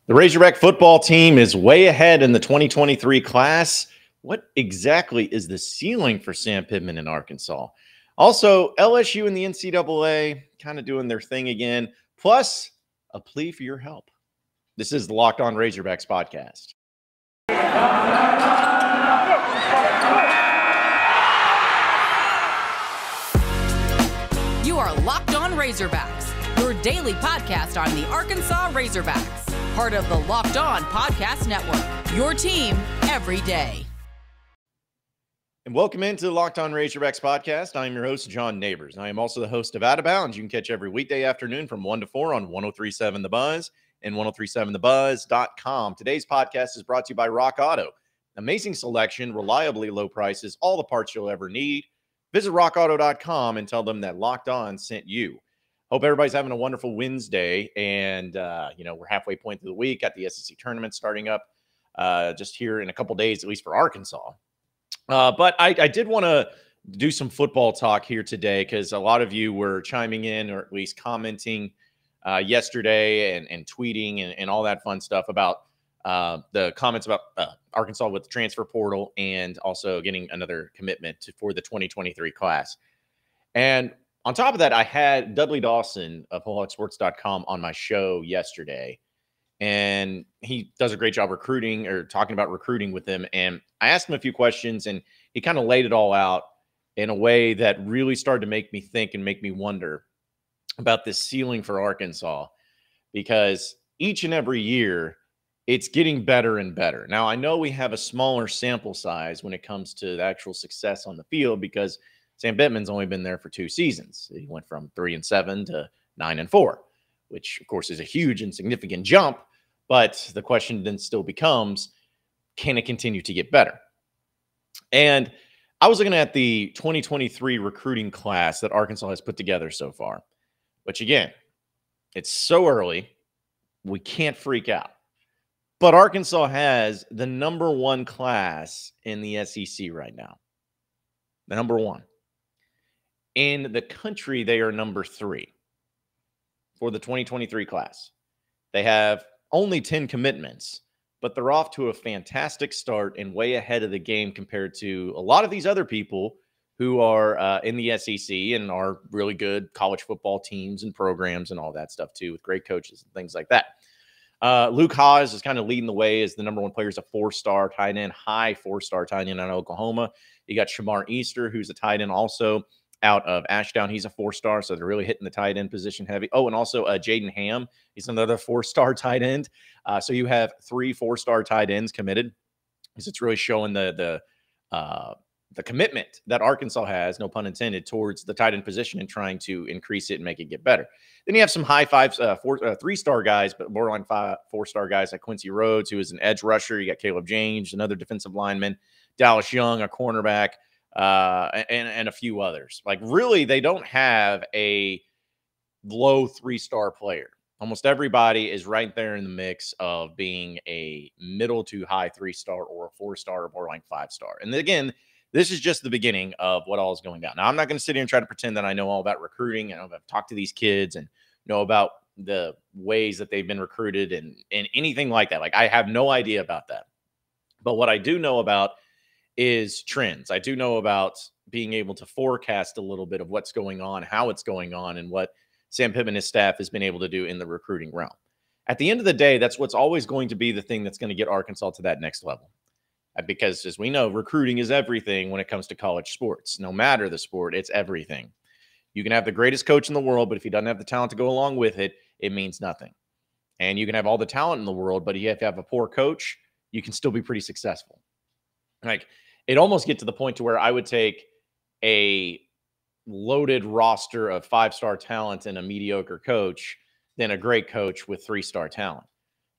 The Razorback football team is way ahead in the 2023 class. What exactly is the ceiling for Sam Pittman in Arkansas? Also, LSU and the NCAA kind of doing their thing again, plus a plea for your help. This is the Locked On Razorbacks podcast. You are Locked On Razorbacks, your daily podcast on the Arkansas Razorbacks. Part of the Locked On Podcast Network, your team every day. And welcome into the Locked On Razorbacks podcast. I am your host, John Nabors. I am also the host of Out of Bounds. You can catch every weekday afternoon from 1 to 4 on 103.7 The Buzz and 103.7thebuzz.com. Today's podcast is brought to you by Rock Auto. Amazing selection, reliably low prices, all the parts you'll ever need. Visit rockauto.com and tell them that Locked On sent you. Hope everybody's having a wonderful Wednesday, and we're halfway point through the week. Got the SEC tournament starting up just here in a couple days, at least for Arkansas. But I did want to do some football talk here today because a lot of you were chiming in, or at least commenting yesterday and tweeting and all that fun stuff about the comments about Arkansas with the transfer portal and also getting another commitment for the 2023 class. And on top of that, I had Dudley Dawson of WholeHogSports.com on my show yesterday, and he does a great job recruiting or talking about recruiting with them. And I asked him a few questions, and he kind of laid it all out in a way that really started to make me think and make me wonder about this ceiling for Arkansas, because each and every year it's getting better and better. Now, I know we have a smaller sample size when it comes to the actual success on the field because Sam Pittman's only been there for 2 seasons. He went from 3-7 to 9-4, which of course is a huge and significant jump. But the question then still becomes, can it continue to get better? And I was looking at the 2023 recruiting class that Arkansas has put together so far, which again, it's so early, we can't freak out. But Arkansas has the number 1 class in the SEC right now. The number 1. In the country, they are number 3 for the 2023 class. They have only 10 commitments, but they're off to a fantastic start and way ahead of the game compared to a lot of these other people who are in the SEC and are really good college football teams and programs and all that stuff too, with great coaches and things like that. Luke Haas is kind of leading the way as the number 1 player. Is a 4-star tight end, high 4-star tight end out of Oklahoma. You got Shamar Easter, who's a tight end also out of Ashdown. He's a 4-star, so they're really hitting the tight end position heavy. Oh, and also Jaden Ham. He's another 4-star tight end. So you have 3 4-star tight ends committed. Because it's really showing the commitment that Arkansas has, no pun intended, towards the tight end position and trying to increase it and make it get better. Then you have some high 3-star guys, but borderline 4-star guys like Quincy Rhodes, who is an edge rusher. You got Caleb James, another defensive lineman. Dallas Young, a cornerback. And a few others. Like, really, they don't have a low 3-star player. Almost everybody is right there in the mix of being a middle to high 3-star or a 4-star or borderline 5-star. And again, this is just the beginning of what all is going down. Now, I'm not going to sit here and try to pretend that I know all about recruiting. I know I've talked to these kids and know about the ways that they've been recruited and anything like that. Like, I have no idea about that. But what I do know about is trends. I do know about being able to forecast a little bit of what's going on, how it's going on, and what Sam Pittman and his staff has been able to do in the recruiting realm. At the end of the day, that's what's always going to be the thing that's going to get Arkansas to that next level. Because as we know, recruiting is everything when it comes to college sports. No matter the sport, it's everything. You can have the greatest coach in the world, but if he doesn't have the talent to go along with it, it means nothing. And you can have all the talent in the world, but if you have a poor coach, you can still be pretty successful. Like, it almost get to the point to where I would take a loaded roster of 5-star talent and a mediocre coach than a great coach with 3-star talent.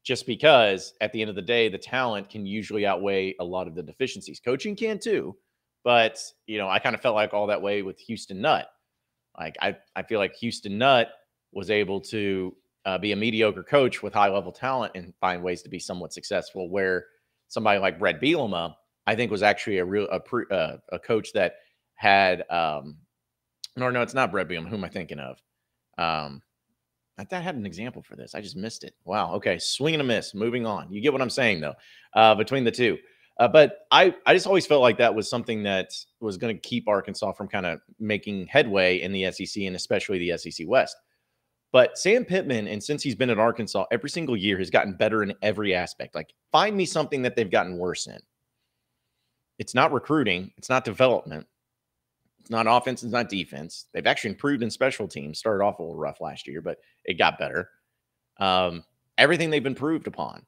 Just because at the end of the day, the talent can usually outweigh a lot of the deficiencies. Coaching can too, but I kind of felt like all that way with Houston Nutt. Like, I feel like Houston Nutt was able to be a mediocre coach with high-level talent and find ways to be somewhat successful, where somebody like Brett Bielema, I think, was actually a coach that had no, it's not Brett Bielema. Who am I thinking of? I thought I had an example for this. I just missed it. Wow. Okay. Swing and a miss. Moving on. You get what I'm saying, though, between the two. But I just always felt like that was something that was going to keep Arkansas from kind of making headway in the SEC and especially the SEC West. But Sam Pittman, and since he's been at Arkansas, every single year has gotten better in every aspect. Like, find me something that they've gotten worse in. It's not recruiting. It's not development. It's not offense. It's not defense. They've actually improved in special teams. Started off a little rough last year, but it got better. Everything they've improved upon.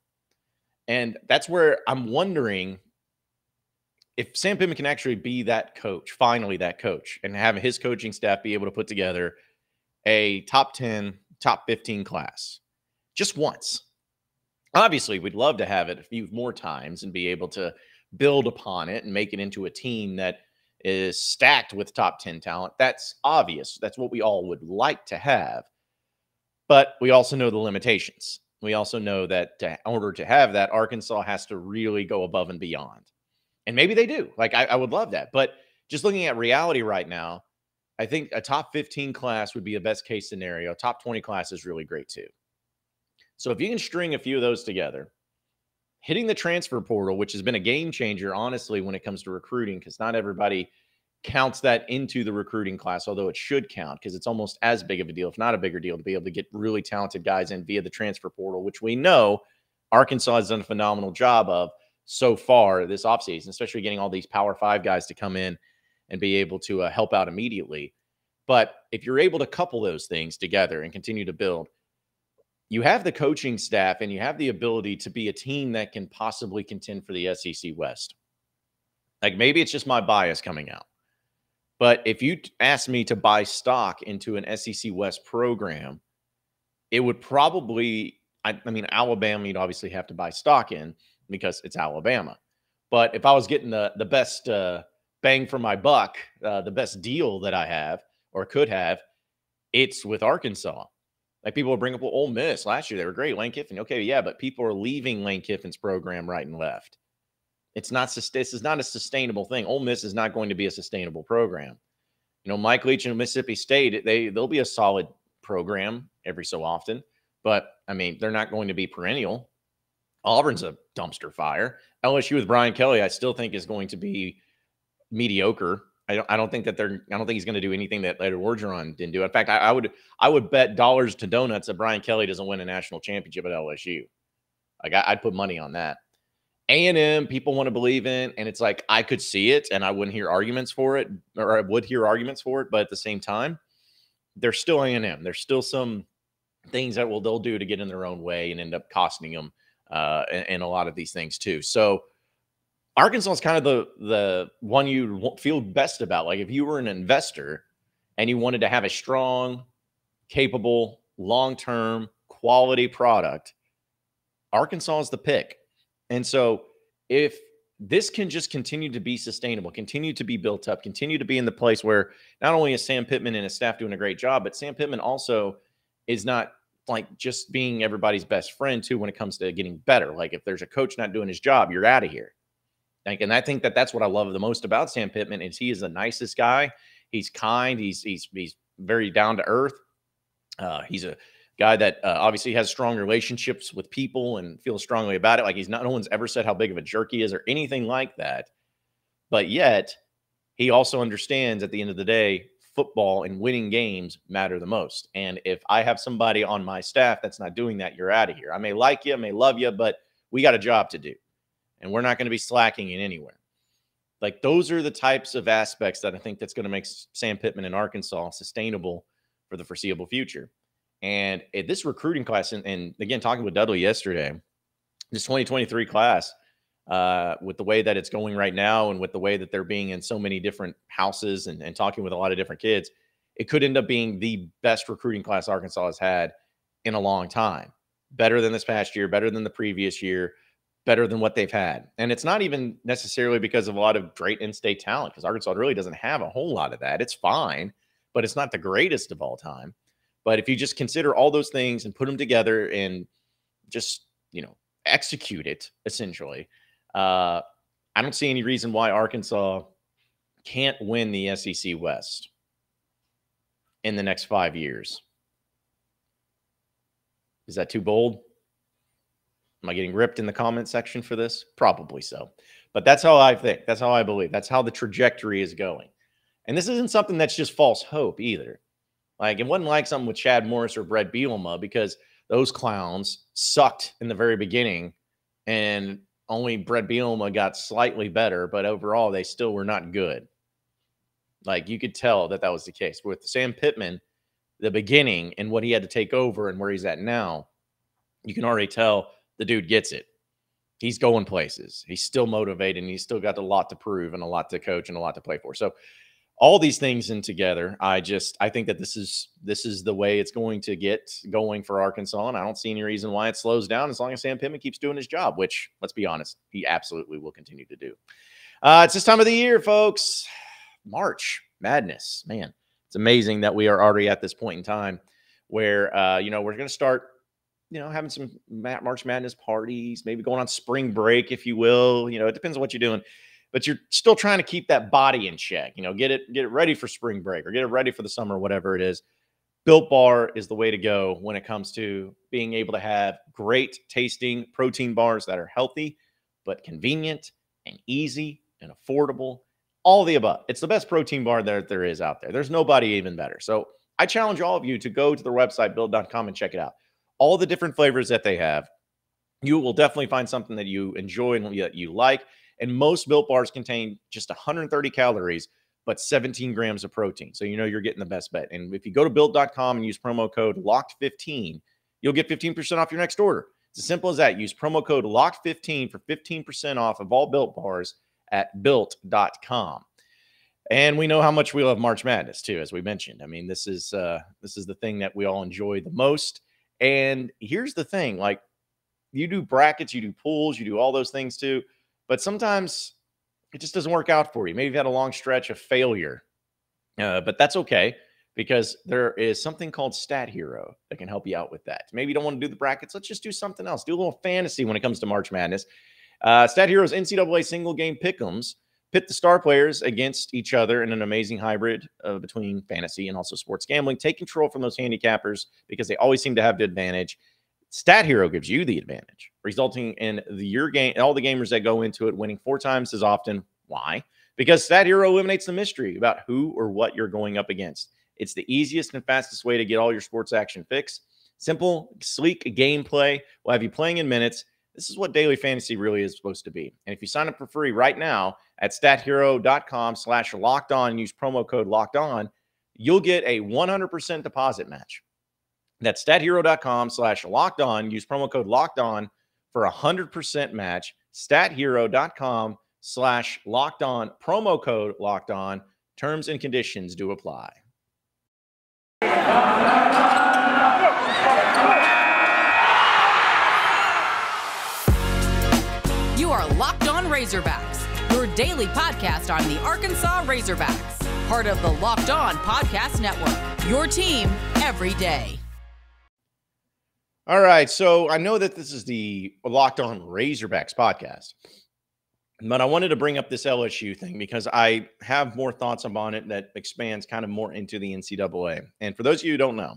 And that's where I'm wondering if Sam Pittman can actually be that coach, finally that coach, and have his coaching staff be able to put together a top 10, top 15 class just once. Obviously, we'd love to have it a few more times and be able to build upon it and make it into a team that is stacked with top 10 talent. That's obvious. That's what we all would like to have. But we also know the limitations. We also know that in order to have that, Arkansas has to really go above and beyond. And maybe they do. Like, I would love that. But just looking at reality right now, I think a top 15 class would be a best case scenario. Top 20 class is really great too. So if you can string a few of those together, hitting the transfer portal, which has been a game changer, honestly, when it comes to recruiting, because not everybody counts that into the recruiting class, although it should count because it's almost as big of a deal, if not a bigger deal, to be able to get really talented guys in via the transfer portal, which we know Arkansas has done a phenomenal job of so far this offseason, especially getting all these Power 5 guys to come in and be able to help out immediately. But if you're able to couple those things together and continue to build, you have the coaching staff and you have the ability to be a team that can possibly contend for the SEC West. Like, maybe it's just my bias coming out. But if you ask me to buy stock into an SEC West program, it would probably, I mean, Alabama, you'd obviously have to buy stock in because it's Alabama. But if I was getting the best bang for my buck, the best deal that I have or could have, it's with Arkansas. Like, people will bring up, well, Ole Miss last year, they were great. Lane Kiffin. Okay, yeah, but people are leaving Lane Kiffin's program right and left. This is not a sustainable thing. Ole Miss is not going to be a sustainable program. You know, Mike Leach and Mississippi State, they'll be a solid program every so often, but I mean, they're not going to be perennial. Auburn's a dumpster fire. LSU with Brian Kelly, I still think is going to be mediocre. I don't think he's going to do anything that Ed Orgeron didn't do. In fact, I would bet dollars to donuts that Brian Kelly doesn't win a national championship at LSU. Like, I'd put money on that. A&M, people want to believe in, and it's like, I could see it and I wouldn't hear arguments for it, or I would hear arguments for it, but at the same time, they're still A&M. There's still some things that they'll do to get in their own way and end up costing them in a lot of these things too. So Arkansas is kind of the one you feel best about. Like, if you were an investor and you wanted to have a strong, capable, long-term, quality product, Arkansas is the pick. And so if this can just continue to be sustainable, continue to be built up, continue to be in the place where not only is Sam Pittman and his staff doing a great job, but Sam Pittman also is not like just being everybody's best friend too when it comes to getting better. Like, if there's a coach not doing his job, you're out of here. Like, and I think that that's what I love the most about Sam Pittman is he is the nicest guy. He's kind. He's very down to earth. He's a guy that obviously has strong relationships with people and feels strongly about it. Like, no one's ever said how big of a jerk he is or anything like that. But yet he also understands at the end of the day, football and winning games matter the most. And if I have somebody on my staff that's not doing that, you're out of here. I may like you, I may love you, but we got a job to do. And we're not going to be slacking in anywhere. Like, those are the types of aspects that I think that's going to make Sam Pittman in Arkansas sustainable for the foreseeable future. And at this recruiting class, and again, talking with Dudley yesterday, this 2023 class, with the way that it's going right now and with the way that they're being in so many different houses and talking with a lot of different kids, it could end up being the best recruiting class Arkansas has had in a long time. Better than this past year, better than the previous year, better than what they've had. And it's not even necessarily because of a lot of great in-state talent, because Arkansas really doesn't have a whole lot of that. It's fine, but it's not the greatest of all time. But if you just consider all those things and put them together and just, execute it, essentially, I don't see any reason why Arkansas can't win the SEC West in the next 5 years. Is that too bold? Am I getting ripped in the comment section for this? Probably so. But that's how I think. That's how I believe. That's how the trajectory is going. And this isn't something that's just false hope either. Like, it wasn't like something with Chad Morris or Brett Bielema, because those clowns sucked in the very beginning, and only Brett Bielema got slightly better, but overall they still were not good. Like, you could tell that was the case. With Sam Pittman, the beginning and what he had to take over and where he's at now, you can already tell the dude gets it. He's going places. He's still motivated, and he's still got a lot to prove and a lot to coach and a lot to play for. So all these things in together, I think that this is the way it's going to get going for Arkansas, and I don't see any reason why it slows down as long as Sam Pittman keeps doing his job, which, let's be honest, he absolutely will continue to do. It's this time of the year, folks. March Madness. Man, it's amazing that we are already at this point in time where, we're going to start, having some March Madness parties, maybe going on spring break, if you will. It depends on what you're doing. But you're still trying to keep that body in check, get it ready for spring break or get it ready for the summer, whatever it is. Built Bar is the way to go when it comes to being able to have great tasting protein bars that are healthy, but convenient and easy and affordable. All of the above. It's the best protein bar there is out there. There's nobody even better. So I challenge all of you to go to their website, build.com, and check it out. All the different flavors that they have, you will definitely find something that you enjoy and that you like. And most Built Bars contain just 130 calories, but 17 grams of protein. So you're getting the best bet. And if you go to built.com and use promo code LOCKED15, you'll get 15% off your next order. It's as simple as that. Use promo code LOCKED15 for 15% off of all Built Bars at built.com. And we know how much we love March Madness too, as we mentioned. I mean, this is the thing that we all enjoy the most. And here's the thing, like, you do brackets, you do pools, you do all those things too. But sometimes it just doesn't work out for you. Maybe you've had a long stretch of failure, but that's okay, because there is something called Stat Hero that can help you out with that. Maybe you don't want to do the brackets. Let's just do something else. Do a little fantasy when it comes to March Madness. Stat Hero's NCAA single game pick'ems pit the star players against each other in an amazing hybrid between fantasy and also sports gambling. Take control from those handicappers because they always seem to have the advantage. Stat Hero gives you the advantage, resulting in your game, all the gamers that go into it winning 4 times as often. Why? Because Stat Hero eliminates the mystery about who or what you're going up against. It's the easiest and fastest way to get all your sports action fix. Simple, sleek gameplay will have you playing in minutes. This is what daily fantasy really is supposed to be. And if you sign up for free right now at stathero.com/lockedon and use promo code LOCKEDON, you'll get a 100% deposit match. That's stathero.com/lockedon. Use promo code LOCKEDON for a 100% match. Stathero.com/lockedon. Promo code LOCKEDON. Terms and conditions do apply. You are Locked On Razorbacks, your daily podcast on the Arkansas Razorbacks, part of the Locked On Podcast Network, your team every day. All right, so I know that this is the Locked On Razorbacks podcast, but I wanted to bring up this LSU thing because I have more thoughts on it that expands kind of more into the NCAA. And for those of you who don't know,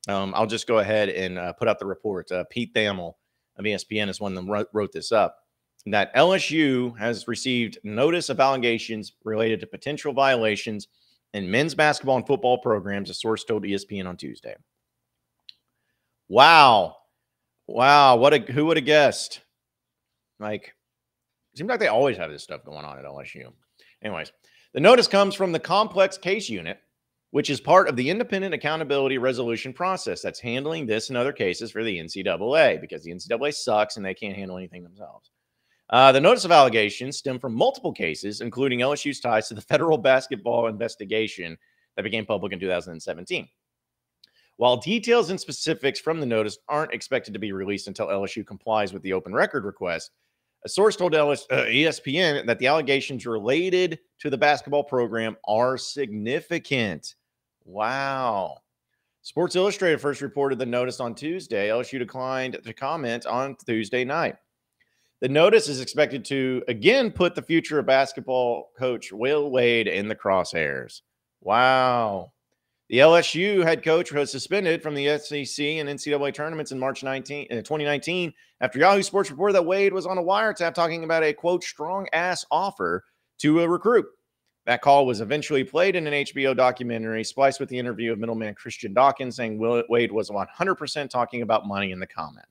I'll just go ahead and put out the report. Pete Thamel of ESPN is one that wrote this up, that LSU has received notice of allegations related to potential violations in men's basketball and football programs, a source told ESPN on Tuesday. Wow. Who would have guessed? Like, it seems like they always have this stuff going on at LSU. Anyways, the notice comes from the Complex Case Unit, which is part of the Independent Accountability Resolution process that's handling this and other cases for the NCAA, because the NCAA sucks and they can't handle anything themselves. The notice of allegations stem from multiple cases, including LSU's ties to the federal basketball investigation that became public in 2017. While details and specifics from the notice aren't expected to be released until LSU complies with the open record request, a source told ESPN that the allegations related to the basketball program are significant. Wow. Sports Illustrated first reported the notice on Tuesday. LSU declined to comment on Tuesday night. The notice is expected to, again, put the future of basketball coach Will Wade in the crosshairs. Wow. The LSU head coach was suspended from the SEC and NCAA tournaments in March 2019 after Yahoo Sports reported that Wade was on a wiretap talking about a, quote, strong-ass offer to a recruit. That call was eventually played in an HBO documentary, spliced with the interview of middleman Christian Dawkins, saying Wade was 100% talking about money in the comment.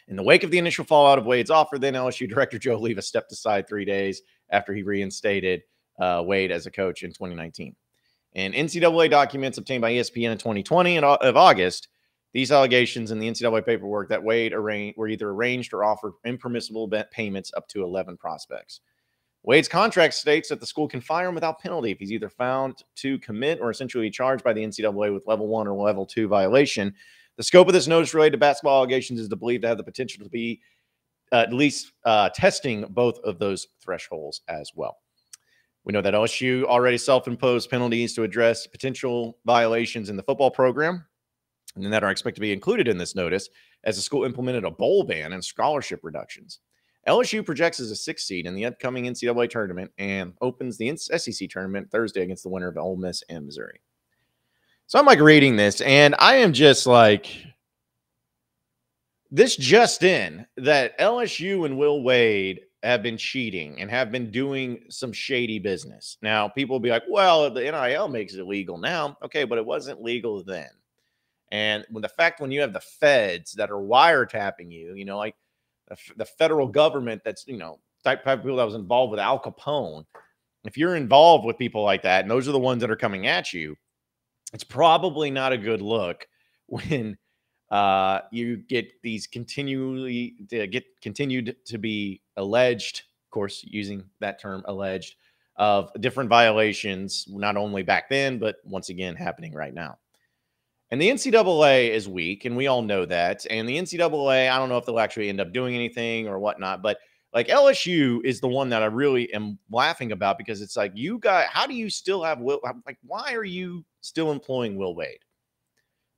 In the wake of the initial fallout of Wade's offer, then LSU director Joe Leva stepped aside 3 days after he reinstated Wade as a coach in 2019. In NCAA documents obtained by ESPN in 2020 and of August, these allegations in the NCAA paperwork that Wade were either arranged or offered impermissible payments up to 11 prospects. Wade's contract states that the school can fire him without penalty if he's either found to commit or essentially charged by the NCAA with level 1 or level 2 violation. The scope of this notice related to basketball allegations is believed to have the potential to be at least testing both of those thresholds as well. We know that LSU already self-imposed penalties to address potential violations in the football program, and that are expected to be included in this notice as the school implemented a bowl ban and scholarship reductions. LSU projects as a 6th seed in the upcoming NCAA tournament and opens the SEC tournament Thursday against the winner of Ole Miss and Missouri. So I'm like reading this, and I am just like, this just in that LSU and Will Wade have been cheating and have been doing some shady business. Now, people will be like, well, the NIL makes it legal now. Okay, but it wasn't legal then. And when you have the feds that are wiretapping you, you know, like the federal government that's, you know, type of people that was involved with Al Capone, if you're involved with people like that, and those are the ones that are coming at you, it's probably not a good look when you get these continued to be alleged, of course, using that term alleged, of different violations, not only back then, but once again happening right now. And the NCAA is weak, and we all know that. And the NCAA, I don't know if they'll actually end up doing anything or whatnot, but like LSU is the one that I really am laughing about, because it's like, you guys, how do you still have why are you still employing Will Wade?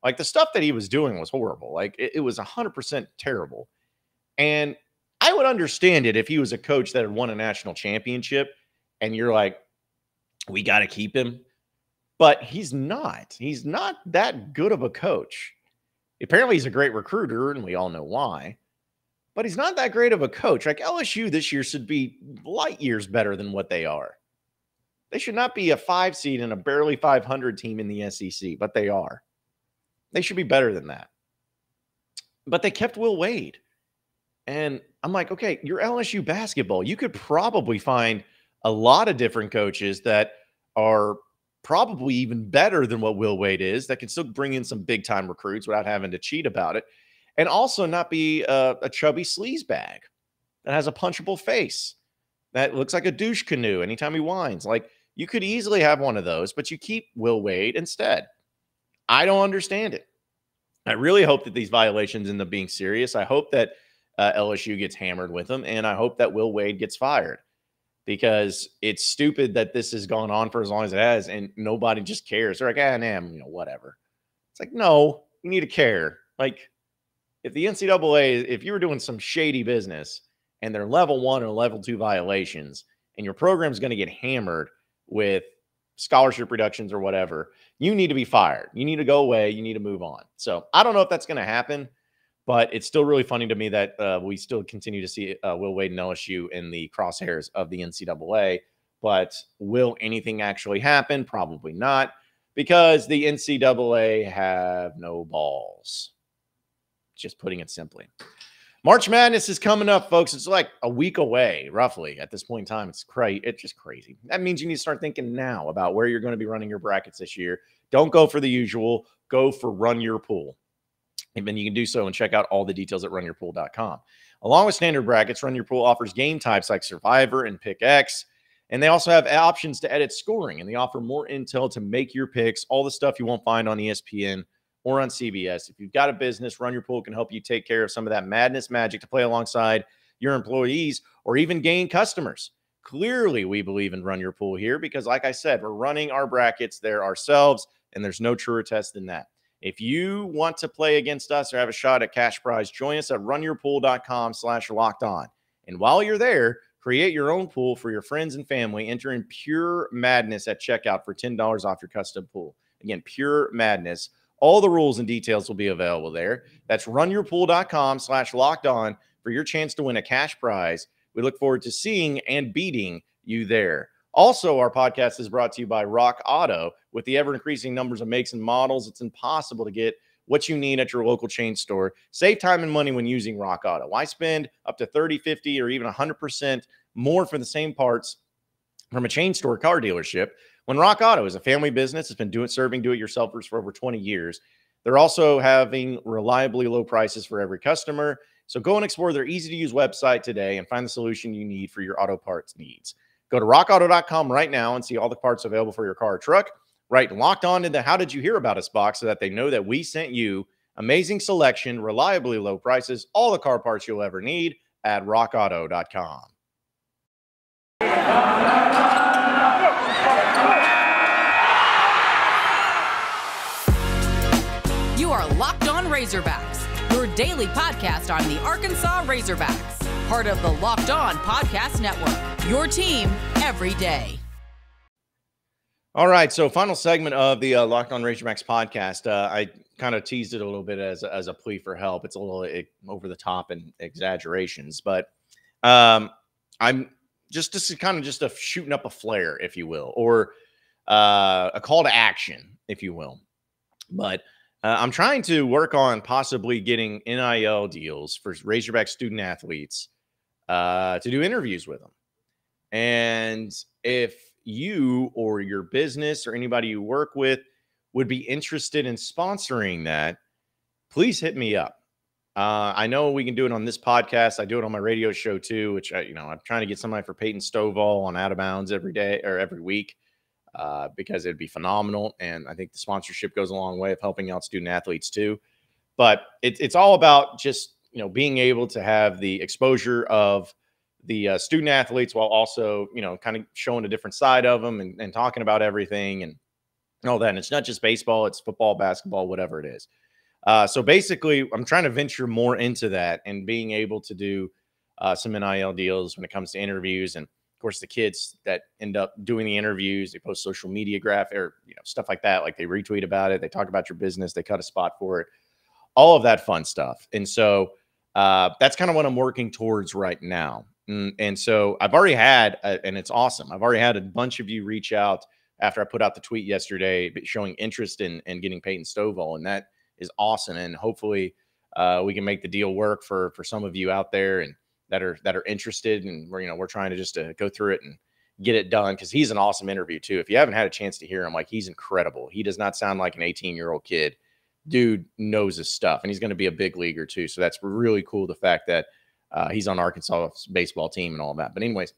Like, the stuff that he was doing was horrible. Like, it was 100% terrible. And I would understand it if he was a coach that had won a national championship and you're like, we got to keep him. But he's not. He's not that good of a coach. Apparently, he's a great recruiter, and we all know why. But he's not that great of a coach. Like, LSU this year should be light years better than what they are. They should not be a 5 seed and a barely 500 team in the SEC, but they are. They should be better than that. But they kept Will Wade. And I'm like, okay, you're LSU basketball. You could probably find a lot of different coaches that are probably even better than what Will Wade is, that can still bring in some big-time recruits without having to cheat about it, and also not be a chubby sleazebag that has a punchable face that looks like a douche canoe anytime he whines. Like, you could easily have one of those, but you keep Will Wade instead. I don't understand it. I really hope that these violations end up being serious. I hope that LSU gets hammered with them, and I hope that Will Wade gets fired, because it's stupid that this has gone on for as long as it has, and nobody just cares. They're like, whatever. It's like, no, you need to care. Like, if the NCAA, if you were doing some shady business and they're level 1 or level 2 violations, and your program's going to get hammered with scholarship reductions or whatever, you need to be fired. You need to go away. You need to move on. So I don't know if that's going to happen, but it's still really funny to me that we still continue to see Will Wade and LSU in the crosshairs of the NCAA. But will anything actually happen? Probably not, because the NCAA have no balls. Just putting it simply. March Madness is coming up, folks. It's like a week away, roughly, at this point in time. It's just crazy. That means you need to start thinking now about where you're going to be running your brackets this year. Don't go for the usual. Go for Run Your Pool. And then you can do so and check out all the details at runyourpool.com. Along with standard brackets, Run Your Pool offers game types like Survivor and Pick X. And they also have options to edit scoring. And they offer more intel to make your picks, all the stuff you won't find on ESPN or on CBS. If you've got a business, Run Your Pool can help you take care of some of that madness magic to play alongside your employees or even gain customers. Clearly, we believe in Run Your Pool here because, like I said, we're running our brackets there ourselves, and there's no truer test than that. If you want to play against us or have a shot at cash prize, join us at runyourpool.com/lockedon. And while you're there, create your own pool for your friends and family. Enter in pure madness at checkout for $10 off your custom pool. Again, pure madness. All the rules and details will be available there. That's runyourpool.com/lockedon for your chance to win a cash prize. We look forward to seeing and beating you there. Also, our podcast is brought to you by Rock Auto. With the ever-increasing numbers of makes and models, it's impossible to get what you need at your local chain store. Save time and money when using Rock Auto. Why spend up to 30, 50, or even 100% more for the same parts from a chain store car dealership when Rock Auto is a family business? It's been serving do-it-yourselfers for over 20 years. They're also having reliably low prices for every customer. So go and explore their easy-to-use website today and find the solution you need for your auto parts needs. Go to rockauto.com right now and see all the parts available for your car or truck. Right, locked on into How Did You Hear About Us box so that they know that we sent you. Amazing selection, reliably low prices, all the car parts you'll ever need at rockauto.com. You are Locked On Razorbacks, your daily podcast on the Arkansas Razorbacks, part of the Locked On Podcast Network, your team every day. All right, so final segment of the Locked On Razorbacks podcast. I kind of teased it a little bit as a plea for help. It's a little over the top and exaggerations, but I'm just shooting up a flare, if you will, or a call to action, if you will. But I'm trying to work on possibly getting NIL deals for Razorback student athletes to do interviews with them. And if you or your business or anybody you work with would be interested in sponsoring that, please hit me up. I know we can do it on this podcast. I do it on my radio show too, which I'm trying to get somebody for Peyton Stovall on Out of Bounds every day or every week because it'd be phenomenal. And I think the sponsorship goes a long way of helping out student athletes too. But it's all about just, being able to have the exposure of the student athletes while also, kind of showing a different side of them and talking about everything and all that. And it's not just baseball, it's football, basketball, whatever it is. So basically, I'm trying to venture more into that and being able to do some NIL deals when it comes to interviews. And of course, the kids that end up doing the interviews, they post social media graphic or stuff like that. Like they retweet about it, they talk about your business, they cut a spot for it, all of that fun stuff. And so that's kind of what I'm working towards right now. And so I've already had, and it's awesome, I've already had a bunch of you reach out after I put out the tweet yesterday showing interest in getting Peyton Stovall, and that is awesome. And hopefully we can make the deal work for some of you out there and that are interested. And we're trying to just go through it and get it done because he's an awesome interview too. If you haven't had a chance to hear him, he's incredible. He does not sound like an 18-year-old kid. Dude knows his stuff, and he's going to be a big leaguer too. So that's really cool. The fact that he's on Arkansas baseball team and all that. But anyways,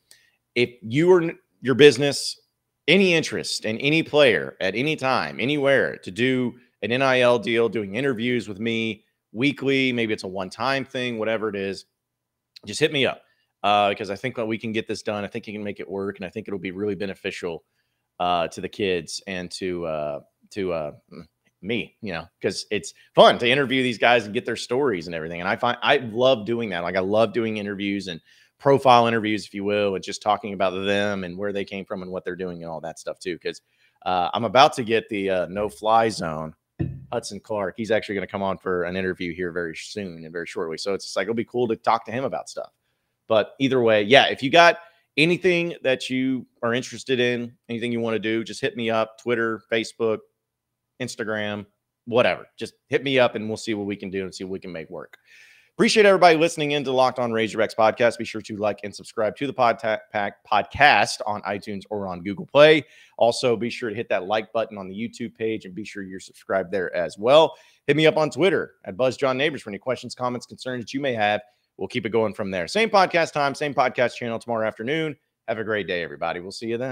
if you or your business, any interest in any player at any time, anywhere to do an NIL deal, doing interviews with me weekly, maybe it's a one-time thing, whatever it is, just hit me up because I think that we can get this done. I think you can make it work, and I think it'll be really beneficial to the kids and to me, because it's fun to interview these guys and get their stories and everything. And I love doing that. I love doing interviews and profile interviews, if you will, and just talking about them and where they came from and what they're doing and all that stuff too. Because I'm about to get the no-fly zone. Hudson Clark, he's actually going to come on for an interview here very soon and very shortly. So it's just it'll be cool to talk to him about stuff. But either way, yeah, if you got anything that you are interested in, anything you want to do, just hit me up, Twitter, Facebook, Instagram, whatever. Just hit me up and we'll see what we can do and see what we can make work. Appreciate everybody listening into the Locked On Razorbacks podcast. Be sure to like and subscribe to the podcast on iTunes or on Google Play. Also, be sure to hit that like button on the YouTube page and be sure you're subscribed there as well. Hit me up on Twitter at BuzzJohnNabors for any questions, comments, concerns that you may have. We'll keep it going from there. Same podcast time, same podcast channel tomorrow afternoon. Have a great day, everybody. We'll see you then.